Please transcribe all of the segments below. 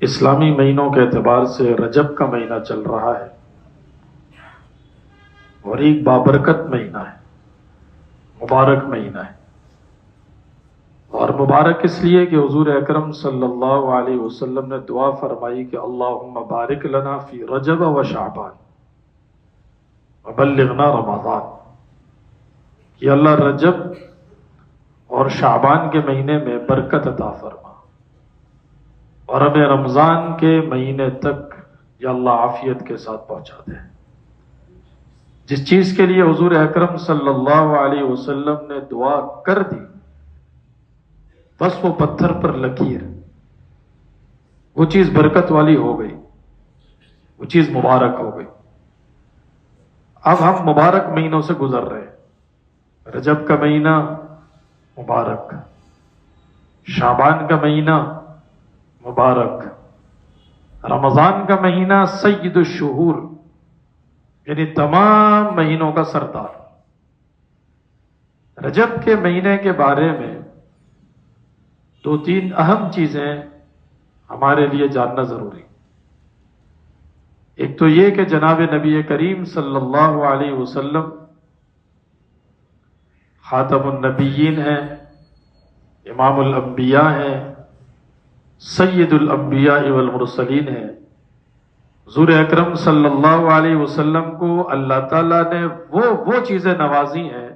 اسلامی مہینوں کے اعتبار سے رجب کا مہینہ چل رہا ہے اور ایک بابرکت مہینہ ہے، مبارک مہینہ ہے۔ اور مبارک اس لیے کہ حضور اکرم صلی اللہ علیہ وسلم نے دعا فرمائی کہ اللہم بارک لنا فی رجب و شعبان وبلغنا رمضان، کہ اللہ رجب اور شعبان کے مہینے میں برکت عطا فرما اور ہمیں رمضان کے مہینے تک یا اللہ عافیت کے ساتھ پہنچا دے۔ جس چیز کے لیے حضور اکرم صلی اللہ علیہ وسلم نے دعا کر دی، بس وہ پتھر پر لکیر، وہ چیز برکت والی ہو گئی، وہ چیز مبارک ہو گئی۔ اب ہم مبارک مہینوں سے گزر رہے ہیں۔ رجب کا مہینہ مبارک، شعبان کا مہینہ مبارک، رمضان کا مہینہ سید الشہور، یعنی تمام مہینوں کا سردار۔ رجب کے مہینے کے بارے میں دو تین اہم چیزیں ہمارے لیے جاننا ضروری۔ ایک تو یہ کہ جناب نبی کریم صلی اللہ علیہ وسلم خاتم النبیین ہیں، امام الانبیاء ہیں، سید الانبیاء والمرسلین ہیں۔ حضور اکرم صلی اللہ علیہ وسلم کو اللہ تعالیٰ نے وہ چیزیں نوازی ہیں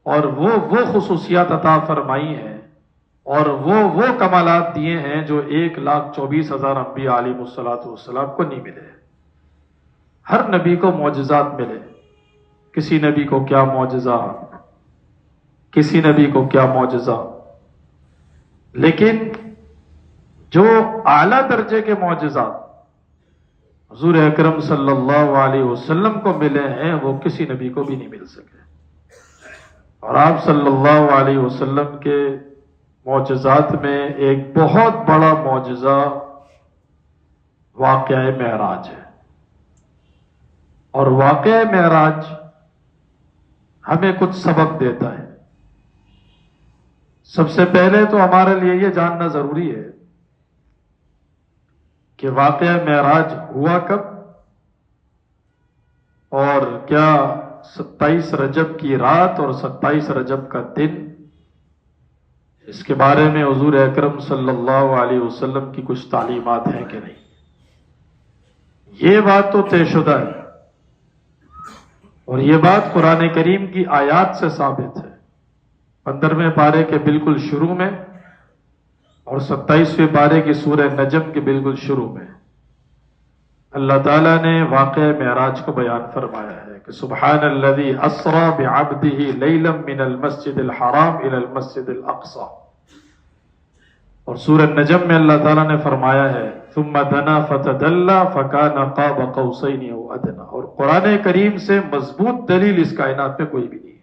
اور وہ خصوصیات عطا فرمائی ہیں اور وہ کمالات دیے ہیں جو 1,24,000 انبیاء علیہ الصلوۃ کو نہیں ملے۔ ہر نبی کو معجزات ملے، کسی نبی کو کیا معجزہ، کسی نبی کو کیا معجزہ، لیکن جو اعلیٰ درجے کے معجزات حضور اکرم صلی اللہ علیہ وسلم کو ملے ہیں وہ کسی نبی کو بھی نہیں مل سکے۔ اور آپ صلی اللہ علیہ وسلم کے معجزات میں ایک بہت بڑا معجزہ واقعہ معراج ہے، اور واقعہ معراج ہمیں کچھ سبق دیتا ہے۔ سب سے پہلے تو ہمارے لیے یہ جاننا ضروری ہے کہ واقعہ معراج ہوا کب، اور کیا 27 رجب کی رات اور 27 رجب کا دن، اس کے بارے میں حضور اکرم صلی اللہ علیہ وسلم کی کچھ تعلیمات ہیں کہ نہیں؟ یہ بات تو طے شدہ ہے، اور یہ بات قرآن کریم کی آیات سے ثابت ہے۔ 15ویں پارے کے بالکل شروع میں اور 27ویں پارے کی سورہ نجم کے بالکل شروع میں اللہ تعالیٰ نے واقعہ معراج کو بیان فرمایا ہے کہ سبحان الذی اسری بعبدہ لیلا من المسجد الحرام الی المسجد الاقصی، اور سورہ نجم میں اللہ تعالیٰ نے فرمایا ہے ثم دنا فتدلی فکان قاب قوسین او ادنی، اور قرآن کریم سے مضبوط دلیل اس کائنات میں کوئی بھی نہیں ہے۔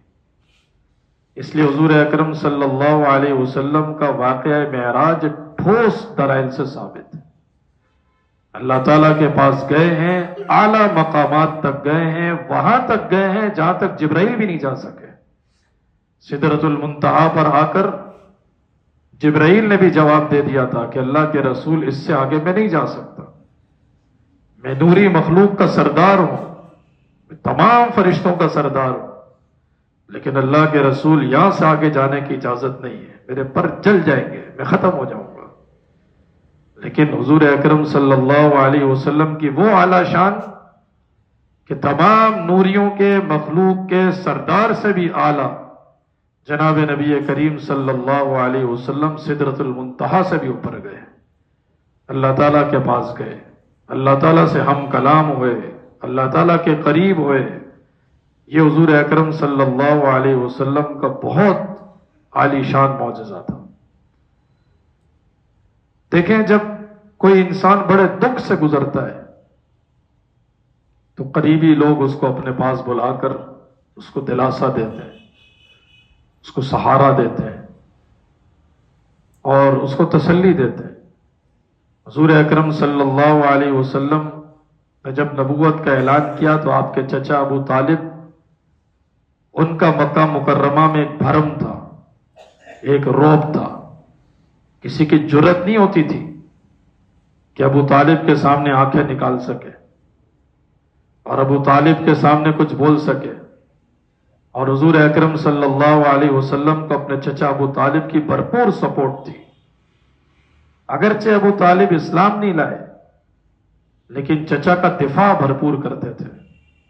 اس لیے حضور اکرم صلی اللہ علیہ وسلم کا واقعہ معراج ٹھوس دلائل سے ثابت ہے۔ اللہ تعالیٰ کے پاس گئے ہیں، اعلیٰ مقامات تک گئے ہیں، وہاں تک گئے ہیں جہاں تک جبرائیل بھی نہیں جا سکے۔ سدرۃ المنتہا پر آ کر جبرائیل نے بھی جواب دے دیا تھا کہ اللہ کے رسول اس سے آگے میں نہیں جا سکتا، میں نوری مخلوق کا سردار ہوں، میں تمام فرشتوں کا سردار ہوں، لیکن اللہ کے رسول یہاں سے آگے جانے کی اجازت نہیں ہے، میرے پر جل جائیں گے، میں ختم ہو جاؤں گا۔ لیکن حضور اکرم صلی اللہ علیہ وسلم کی وہ اعلیٰ شان کہ تمام نوریوں کے مخلوق کے سردار سے بھی اعلیٰ جناب نبی کریم صلی اللہ علیہ وسلم سدرۃ المنتہا سے بھی اوپر گئے، اللہ تعالیٰ کے پاس گئے، اللہ تعالیٰ سے ہم کلام ہوئے، اللہ تعالیٰ کے قریب ہوئے۔ یہ حضور اکرم صلی اللہ علیہ وسلم کا بہت عالی شان معجزہ تھا۔ دیکھیں، جب کوئی انسان بڑے دکھ سے گزرتا ہے تو قریبی لوگ اس کو اپنے پاس بلا کر اس کو دلاسا دیتے ہیں، اس کو سہارا دیتے ہیں اور اس کو تسلی دیتے ہیں۔ حضور اکرم صلی اللہ علیہ وسلم نے جب نبوت کا اعلان کیا تو آپ کے چچا ابو طالب، ان کا مکہ مکرمہ میں ایک بھرم تھا، ایک رعب تھا، کسی کی جرت نہیں ہوتی تھی کہ ابو طالب کے سامنے آنکھیں نکال سکے اور ابو طالب کے سامنے کچھ بول سکے، اور حضور اکرم صلی اللہ علیہ وسلم کو اپنے چچا ابو طالب کی بھرپور سپورٹ تھی۔ اگرچہ ابو طالب اسلام نہیں لائے، لیکن چچا کا دفاع بھرپور کرتے تھے،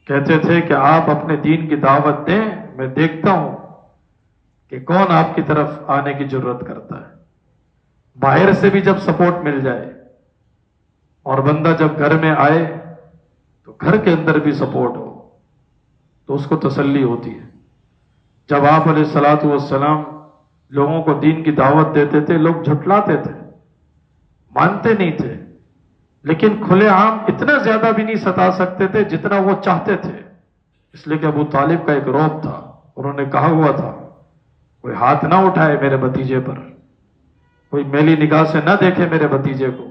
کہتے تھے کہ آپ اپنے دین کی دعوت دیں، میں دیکھتا ہوں کہ کون آپ کی طرف آنے کی جرت کرتا ہے۔ باہر سے بھی جب سپورٹ مل جائے اور بندہ جب گھر میں آئے تو گھر کے اندر بھی سپورٹ ہو تو اس کو تسلی ہوتی ہے۔ جب آپ علیہ الصلوۃ والسلام لوگوں کو دین کی دعوت دیتے تھے، لوگ جھٹلاتے تھے، مانتے نہیں تھے، لیکن کھلے عام اتنا زیادہ بھی نہیں ستا سکتے تھے جتنا وہ چاہتے تھے، اس لیے کہ ابو طالب کا ایک رعب تھا۔ انہوں نے کہا ہوا تھا کوئی ہاتھ نہ اٹھائے میرے بھتیجے پر، کوئی میلی نگاہ سے نہ دیکھے میرے بھتیجے کو۔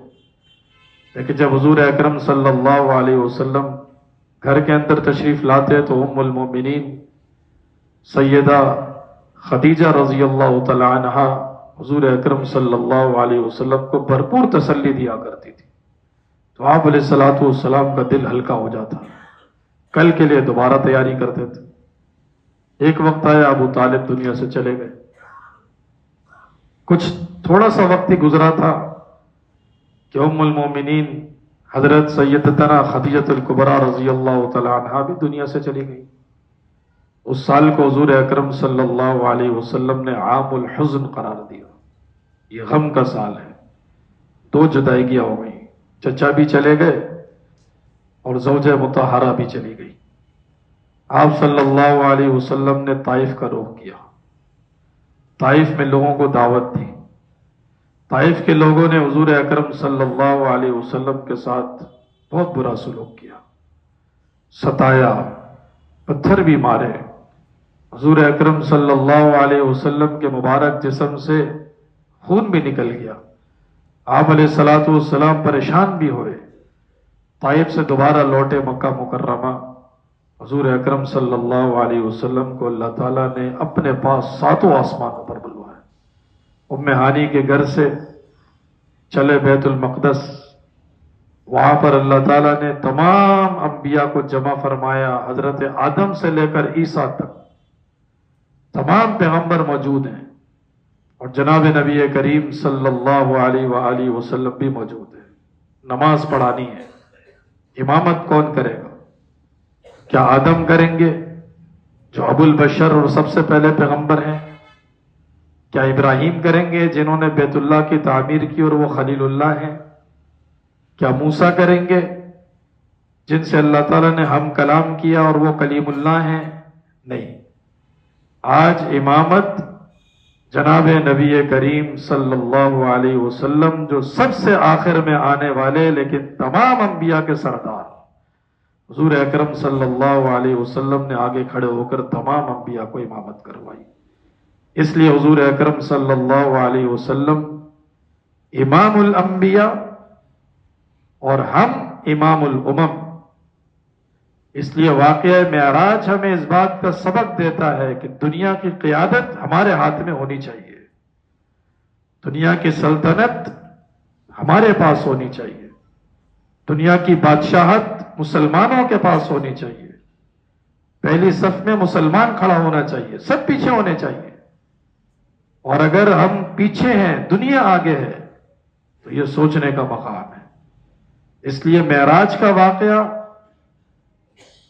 لیکن جب حضور اکرم صلی اللہ علیہ وسلم گھر کے اندر تشریف لاتے تو ام المومنین سیدہ خدیجہ رضی اللہ تعالی عنہا حضور اکرم صلی اللہ علیہ وسلم کو بھرپور تسلی دیا کرتی تھی، تو آپ علیہ الصلوۃ والسلام کا دل ہلکا ہو جاتا، کل کے لیے دوبارہ تیاری کرتے تھے۔ ایک وقت آیا ابو طالب دنیا سے چلے گئے، کچھ تھوڑا سا وقت ہی گزرا تھا کہ ام المومنین حضرت سیدتنا خدیجہ الکبریٰ رضی اللہ تعالی عنہا بھی دنیا سے چلی گئی۔ اس سال کو حضور اکرم صلی اللہ علیہ وسلم نے عام الحزن قرار دیا، یہ غم کا سال ہے، دو جدائیاں ہو گئی، چچا بھی چلے گئے اور زوجہ مطہرہ بھی چلی گئی۔ آپ صلی اللہ علیہ وسلم نے طائف کا رخ کیا، طائف میں لوگوں کو دعوت دی۔ طائف کے لوگوں نے حضور اکرم صلی اللہ علیہ وسلم کے ساتھ بہت برا سلوک کیا، ستایا، پتھر بھی مارے۔ حضور اکرم صلی اللہ علیہ وسلم کے مبارک جسم سے خون بھی نکل گیا۔ آپ علیہ الصلوۃ والسلام پریشان بھی ہوئے، طائف سے دوبارہ لوٹے مکہ مکرمہ۔ حضور اکرم صلی اللہ علیہ وسلم کو اللہ تعالیٰ نے اپنے پاس ساتوں آسمانوں پر بلوایا، ام ہانی کے گھر سے چلے بیت المقدس، وہاں پر اللہ تعالیٰ نے تمام انبیاء کو جمع فرمایا، حضرت آدم سے لے کر عیسیٰ تک تمام پیغمبر موجود ہیں، اور جناب نبی کریم صلی اللہ علیہ وآلہ وسلم بھی موجود ہیں۔ نماز پڑھانی ہے، امامت کون کرے گا؟ کیا آدم کریں گے جو ابو البشر اور سب سے پہلے پیغمبر ہیں؟ کیا ابراہیم کریں گے جنہوں نے بیت اللہ کی تعمیر کی اور وہ خلیل اللہ ہیں؟ کیا موسیٰ کریں گے جن سے اللہ تعالیٰ نے ہم کلام کیا اور وہ کلیم اللہ ہیں؟ نہیں، آج امامت جناب نبی کریم صلی اللہ علیہ وسلم جو سب سے آخر میں آنے والے لیکن تمام انبیاء کے سردار حضور اکرم صلی اللہ علیہ وسلم نے آگے کھڑے ہو کر تمام انبیاء کو امامت کروائی۔ اس لیے حضور اکرم صلی اللہ علیہ وسلم امام الانبیاء اور ہم امام الامم۔ اس لیے واقعہ معراج ہمیں اس بات کا سبق دیتا ہے کہ دنیا کی قیادت ہمارے ہاتھ میں ہونی چاہیے، دنیا کی سلطنت ہمارے پاس ہونی چاہیے، دنیا کی بادشاہت مسلمانوں کے پاس ہونی چاہیے، پہلی صف میں مسلمان کھڑا ہونا چاہیے، سب پیچھے ہونے چاہیے۔ اور اگر ہم پیچھے ہیں، دنیا آگے ہے، تو یہ سوچنے کا مقام ہے۔ اس لیے معراج کا واقعہ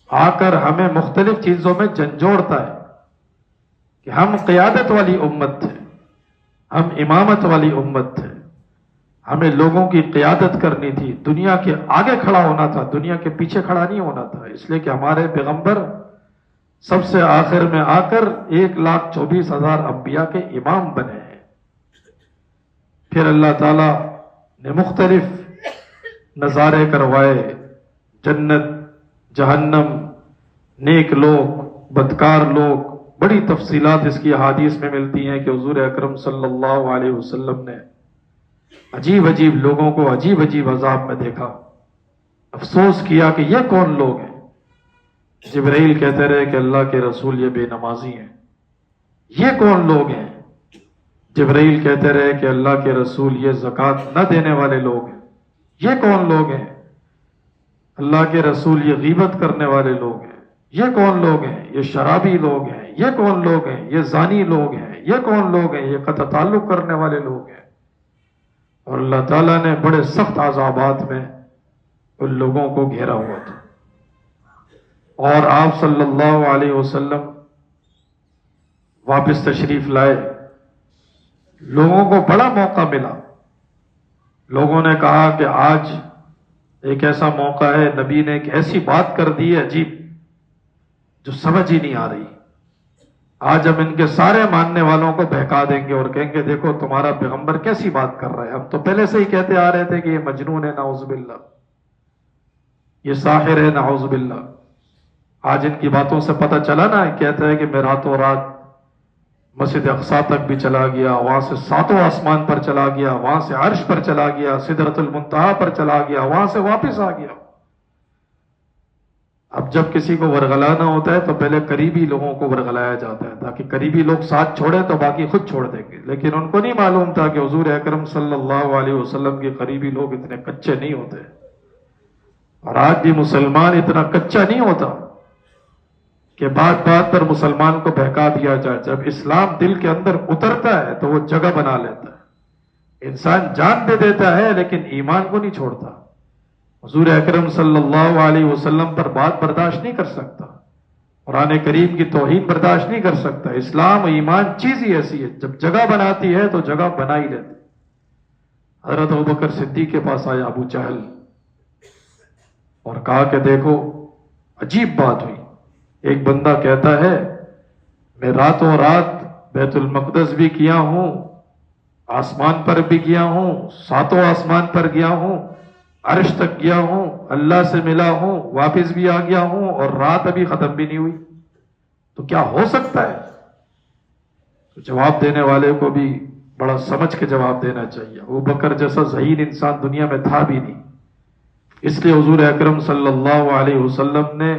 آ کر ہمیں مختلف چیزوں میں جھنجھوڑتا ہے کہ ہم قیادت والی امت تھے، ہم امامت والی امت تھے، ہمیں لوگوں کی قیادت کرنی تھی، دنیا کے آگے کھڑا ہونا تھا، دنیا کے پیچھے کھڑا نہیں ہونا تھا۔ اس لیے کہ ہمارے پیغمبر سب سے آخر میں آ کر 1,24,000 انبیاء کے امام بنے ہیں۔ پھر اللہ تعالیٰ نے مختلف نظارے کروائے، جنت، جہنم، نیک لوگ، بدکار لوگ، بڑی تفصیلات اس کی احادیث میں ملتی ہیں کہ حضور اکرم صلی اللہ علیہ وسلم نے عجیب عجیب لوگوں کو عجیب عجیب عذاب میں دیکھا، افسوس کیا کہ یہ کون لوگ ہیں۔ جبرائیل کہتے رہے کہ اللہ کے رسول یہ بے نمازی ہیں۔ یہ کون لوگ ہیں؟ جبرائیل کہتے رہے کہ اللہ کے رسول یہ زکوٰۃ نہ دینے والے لوگ ہیں۔ یہ کون لوگ ہیں؟ اللہ کے رسول یہ غیبت کرنے والے لوگ ہیں۔ یہ کون لوگ ہیں؟ یہ شرابی لوگ ہیں۔ یہ کون لوگ ہیں؟ یہ زانی لوگ ہیں۔ یہ کون لوگ ہیں؟ یہ قطع تعلق کرنے والے لوگ ہیں۔ اور اللہ تعالیٰ نے بڑے سخت عذابات میں ان لوگوں کو گھیرا ہوا تھا۔ اور آپ صلی اللہ علیہ وسلم واپس تشریف لائے، لوگوں کو بڑا موقع ملا۔ لوگوں نے کہا کہ آج ایک ایسا موقع ہے، نبی نے ایک ایسی بات کر دی ہے عجیب جو سمجھ ہی نہیں آ رہی، آج ہم ان کے سارے ماننے والوں کو بہکا دیں گے اور کہیں گے دیکھو تمہارا پیغمبر کیسی بات کر رہا ہے، ہم تو پہلے سے ہی کہتے آ رہے تھے کہ یہ مجنون ہے نعوذ باللہ، یہ ساحر ہے نعوذ باللہ۔ آج ان کی باتوں سے پتہ چلا نا، کہتا ہے کہ میں راتوں رات مسجد اقصی تک بھی چلا گیا، وہاں سے ساتوں آسمان پر چلا گیا، وہاں سے عرش پر چلا گیا، سدرۃ المنتہا پر چلا گیا، وہاں سے واپس آ گیا۔ اب جب کسی کو ورغلانا ہوتا ہے تو پہلے قریبی لوگوں کو ورغلایا جاتا ہے تاکہ قریبی لوگ ساتھ چھوڑیں تو باقی خود چھوڑ دیں گے، لیکن ان کو نہیں معلوم تھا کہ حضور اکرم صلی اللہ علیہ وسلم کے قریبی لوگ اتنے کچے نہیں ہوتے، اور آج بھی مسلمان اتنا کچا نہیں ہوتا کہ بات بات پر مسلمان کو بہکا دیا جائے۔ جب اسلام دل کے اندر اترتا ہے تو وہ جگہ بنا لیتا ہے، انسان جان دے دیتا ہے لیکن ایمان کو نہیں چھوڑتا۔ حضور اکرم صلی اللہ علیہ وسلم پر بات برداشت نہیں کر سکتا، قرآن کریم کی توہین برداشت نہیں کر سکتا۔ اسلام و ایمان چیز ہی ایسی ہے، جب جگہ بناتی ہے تو جگہ بنا ہی لیتی۔ حضرت ابوبکر صدیق کے پاس آیا ابو جہل اور کہا کہ دیکھو عجیب بات ہوئی، ایک بندہ کہتا ہے میں راتوں رات بیت المقدس بھی گیا ہوں، آسمان پر بھی گیا ہوں، ساتوں آسمان پر گیا ہوں، عرش تک گیا ہوں، اللہ سے ملا ہوں، واپس بھی آ گیا ہوں، اور رات ابھی ختم بھی نہیں ہوئی، تو کیا ہو سکتا ہے؟ تو جواب دینے والے کو بھی بڑا سمجھ کے جواب دینا چاہیے۔ ابو بکر جیسا ذہین انسان دنیا میں تھا بھی نہیں، اس لیے حضور اکرم صلی اللہ علیہ وسلم نے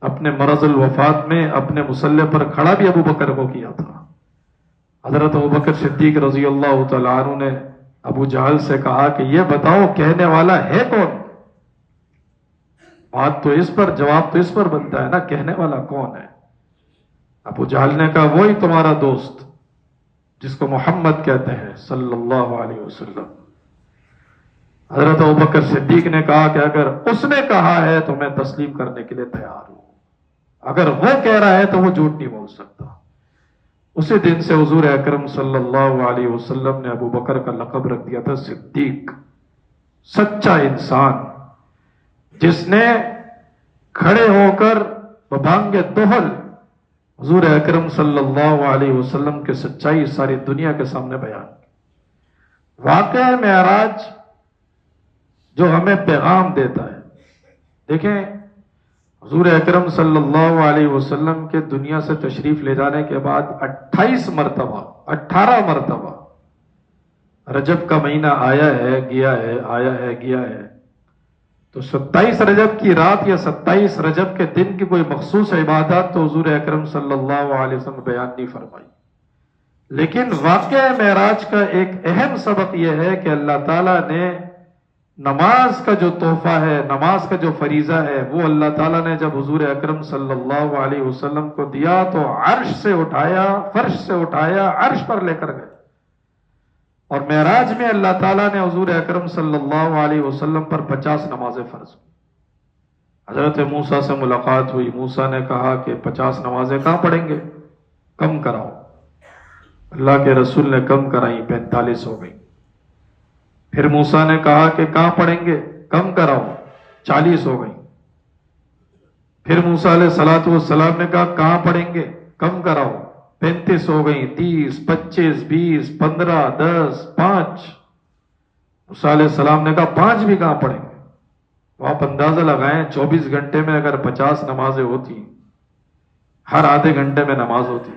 اپنے مرض الوفات میں اپنے مصلی پر کھڑا بھی ابو بکر کو کیا تھا۔ حضرت ابو بکر صدیق رضی اللہ تعالیٰ عنہ نے ابو جہل سے کہا کہ یہ بتاؤ کہنے والا ہے کون؟ بات تو اس پر، جواب تو اس پر بنتا ہے نا، کہنے والا کون ہے؟ ابو جہل نے کہا وہی تمہارا دوست جس کو محمد کہتے ہیں صلی اللہ علیہ وسلم۔ حضرت ابوبکر صدیق نے کہا کہ اگر اس نے کہا ہے تو میں تسلیم کرنے کے لیے تیار ہوں، اگر وہ کہہ رہا ہے تو وہ جھوٹ نہیں بول سکتا۔ اسی دن سے حضور اکرم صلی اللہ علیہ وسلم نے ابو بکر کا لقب رکھ دیا تھا صدیق، سچا انسان جس نے کھڑے ہو کر ببانگ دہل حضور اکرم صلی اللہ علیہ وسلم کی سچائی ساری دنیا کے سامنے بیان کی۔ واقعہ معراج جو ہمیں پیغام دیتا ہے، دیکھیں حضور اکرم صلی اللہ علیہ وسلم کے دنیا سے تشریف لے جانے کے بعد 28 مرتبہ 18 مرتبہ رجب کا مہینہ آیا ہے گیا ہے، آیا ہے گیا ہے، تو 27 رجب کی رات یا 27 رجب کے دن کی کوئی مخصوص عبادات تو حضور اکرم صلی اللہ علیہ وسلم بیان نہیں فرمائی، لیکن واقعہ معراج کا ایک اہم سبق یہ ہے کہ اللہ تعالیٰ نے نماز کا جو تحفہ ہے، نماز کا جو فریضہ ہے، وہ اللہ تعالیٰ نے جب حضور اکرم صلی اللہ علیہ وسلم کو دیا تو عرش سے اٹھایا، فرش سے اٹھایا، عرش پر لے کر گئے، اور معراج میں اللہ تعالیٰ نے حضور اکرم صلی اللہ علیہ وسلم پر 50 نمازیں فرض کی۔ حضرت موسیٰ سے ملاقات ہوئی، موسیٰ نے کہا کہ 50 نمازیں کہاں پڑھیں گے، کم کراؤ۔ اللہ کے رسول نے کم کرائیں، 45 ہو گئی۔ پھر موسیٰ نے کہا کہ کہاں پڑھیں گے، کم کراؤ، 40 ہو گئی۔ پھر موسیٰ علیہ الصلوۃ والسلام نے کہا کہاں پڑھیں گے، کم کراؤ، 35 ہو گئی، 30، 25، 20، 15، 10، 5۔ موسیٰ علیہ السلام نے کہا 5 بھی کہاں پڑھیں گے؟ تو آپ اندازہ لگائیں 24 گھنٹے میں اگر 50 نمازیں ہوتی، ہر آدھے گھنٹے میں نماز ہوتی،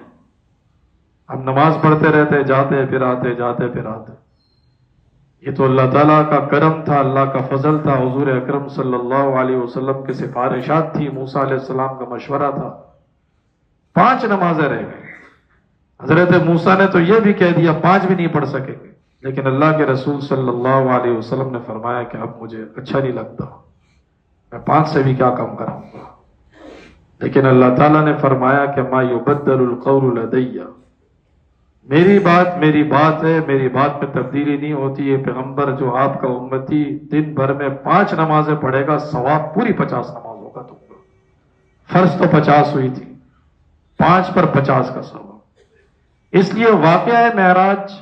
ہم نماز پڑھتے رہتے، جاتے پھر آتے، جاتے پھر آتے۔ یہ تو اللہ تعالیٰ کا کرم تھا، اللہ کا فضل تھا، حضور اکرم صلی اللہ علیہ وسلم کی سفارشات تھی، موسیٰ علیہ السلام کا مشورہ تھا، 5 نمازیں رہ گئی۔ حضرت موسیٰ نے تو یہ بھی کہہ دیا 5 بھی نہیں پڑھ سکیں گے، لیکن اللہ کے رسول صلی اللہ علیہ وسلم نے فرمایا کہ اب مجھے اچھا نہیں لگتا، میں 5 سے بھی کیا کم کروں گا۔ لیکن اللہ تعالیٰ نے فرمایا کہ ما یبدل القول لدی، میری بات ہے، میری بات میں تبدیلی نہیں ہوتی ہے۔ پیغمبر جو آپ کا امتی دن بھر میں 5 نمازیں پڑھے گا، ثواب پوری 50 نمازوں کا دوں گا۔ فرض تو 50 ہوئی تھی، 5 پر 50 کا ثواب۔ اس لیے واقعہ معراج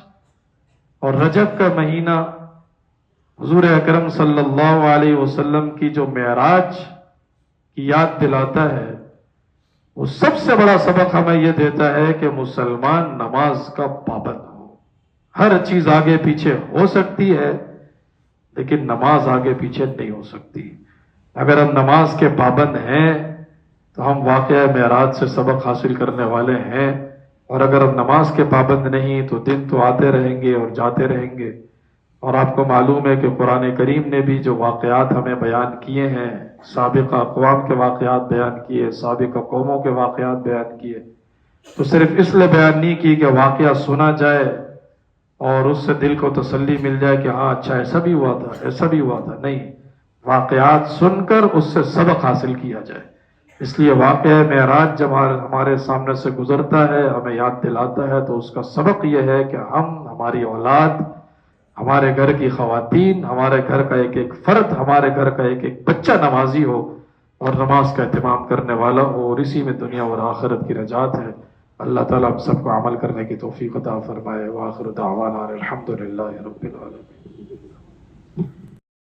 اور رجب کا مہینہ حضور اکرم صلی اللہ علیہ وسلم کی جو معراج کی یاد دلاتا ہے، وہ سب سے بڑا سبق ہمیں یہ دیتا ہے کہ مسلمان نماز کا پابند ہو۔ ہر چیز آگے پیچھے ہو سکتی ہے، لیکن نماز آگے پیچھے نہیں ہو سکتی۔ اگر ہم نماز کے پابند ہیں تو ہم واقعہ معراج سے سبق حاصل کرنے والے ہیں، اور اگر ہم نماز کے پابند نہیں تو دن تو آتے رہیں گے اور جاتے رہیں گے۔ اور آپ کو معلوم ہے کہ قرآن کریم نے بھی جو واقعات ہمیں بیان کیے ہیں، سابقہ اقوام کے واقعات بیان کیے، سابقہ قوموں کے واقعات بیان کیے، تو صرف اس لیے بیان نہیں کی کہ واقعہ سنا جائے اور اس سے دل کو تسلی مل جائے کہ ہاں اچھا ایسا بھی ہوا تھا، ایسا بھی ہوا تھا، نہیں، واقعات سن کر اس سے سبق حاصل کیا جائے۔ اس لیے واقعہ معراج جب ہمارے سامنے سے گزرتا ہے، ہمیں یاد دلاتا ہے، تو اس کا سبق یہ ہے کہ ہم، ہماری اولاد، ہمارے گھر کی خواتین، ہمارے گھر کا ایک ایک فرد، ہمارے گھر کا ایک ایک بچہ نمازی ہو اور نماز کا اہتمام کرنے والا ہو، اور اسی میں دنیا اور آخرت کی نجات ہے۔ اللہ تعالیٰ ہم سب کو عمل کرنے کی توفیق عطا فرمائے۔ وآخر دعوانا الحمدللہ رب العالمین۔